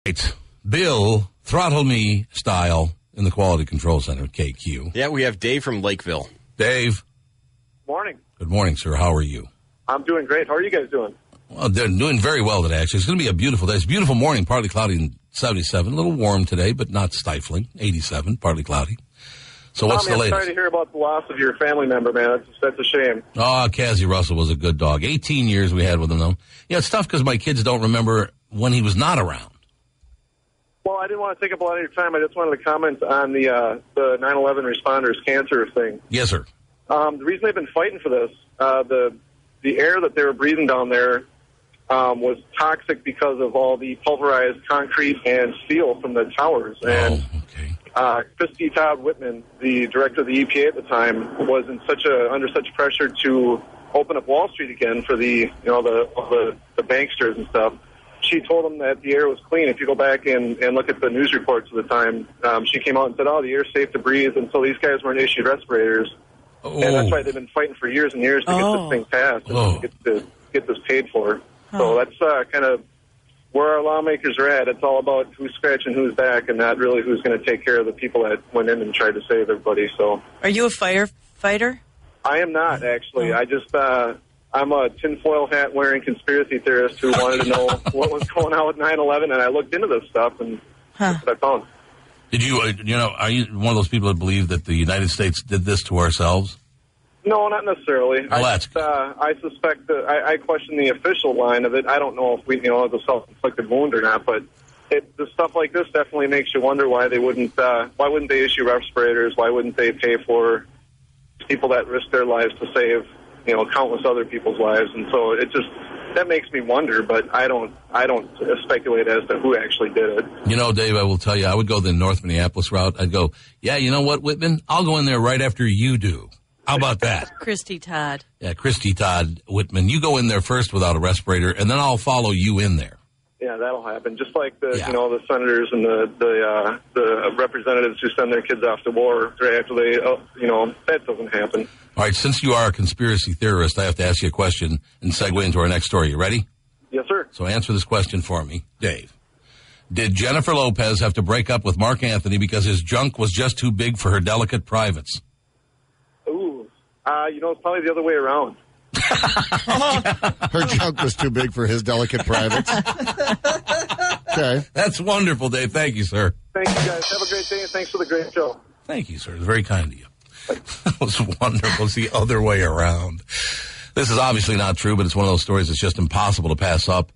Right. Bill, throttle me style in the Quality Control Center, KQ. Yeah, we have Dave from Lakeville. Dave. Morning. Good morning, sir. How are you? I'm doing great. How are you guys doing? Well, they're doing very well today, actually. It's going to be a beautiful day. It's a beautiful morning, partly cloudy and 77. A little warm today, but not stifling. 87, partly cloudy. So what's Tommy, the latest? I'm sorry to hear about the loss of your family member, man. That's a shame. Oh, Cassie Russell was a good dog. 18 years we had with him, though. Yeah, it's tough because my kids don't remember when he was not around. Well, I didn't want to take up a lot of your time. I just wanted to comment on the 9/11 responders cancer thing. Yes, sir. The reason they've been fighting for this, the air that they were breathing down there was toxic because of all the pulverized concrete and steel from the towers. And Christy Todd Whitman, the director of the EPA at the time, was in under such pressure to open up Wall Street again for the banksters and stuff. She told them that the air was clean. If you go back and look at the news reports of the time, she came out and said, the air's safe to breathe until these guys weren't issued respirators. Oh. And that's why they've been fighting for years and years to get this thing passed and get this paid for. So that's kind of where our lawmakers are at. It's all about who's scratching who's back and not really who's going to take care of the people that went in and tried to save everybody. So, are you a firefighter? I am not, actually. I just... I'm a tinfoil hat wearing conspiracy theorist who wanted to know what was going on with 9/11, and I looked into this stuff, and that's what I found. Did you, are you one of those people that believe that the United States did this to ourselves? No, not necessarily. Well, I suspect that I question the official line of it. I don't know if we, it's a self-inflicted wound or not, but the stuff like this definitely makes you wonder why they wouldn't. Why wouldn't they issue respirators? Why wouldn't they pay for people that risk their lives to save countless other people's lives? And so that makes me wonder, but I don't speculate as to who actually did it. Dave, I will tell you, I would go the North Minneapolis route. I'd go, yeah, you know what, Whitman? I'll go in there right after you do. How about that? Christy Todd. Yeah, Christy Todd Whitman. You go in there first without a respirator, and then I'll follow you in there. Yeah, that'll happen. Just like the senators and the representatives who send their kids off to war right after they, that doesn't happen. All right, since you are a conspiracy theorist, I have to ask you a question and segue into our next story. You ready? Yes, sir. So answer this question for me, Dave. Did Jennifer Lopez have to break up with Mark Anthony because his junk was just too big for her delicate privates? Ooh, it's probably the other way around. Her junk was too big for his delicate privates. Okay. That's wonderful, Dave. Thank you, sir. Thank you, guys. Have a great day, and thanks for the great show. Thank you, sir. It's very kind of you. That was wonderful. It's the other way around. This is obviously not true, but it's one of those stories that's just impossible to pass up.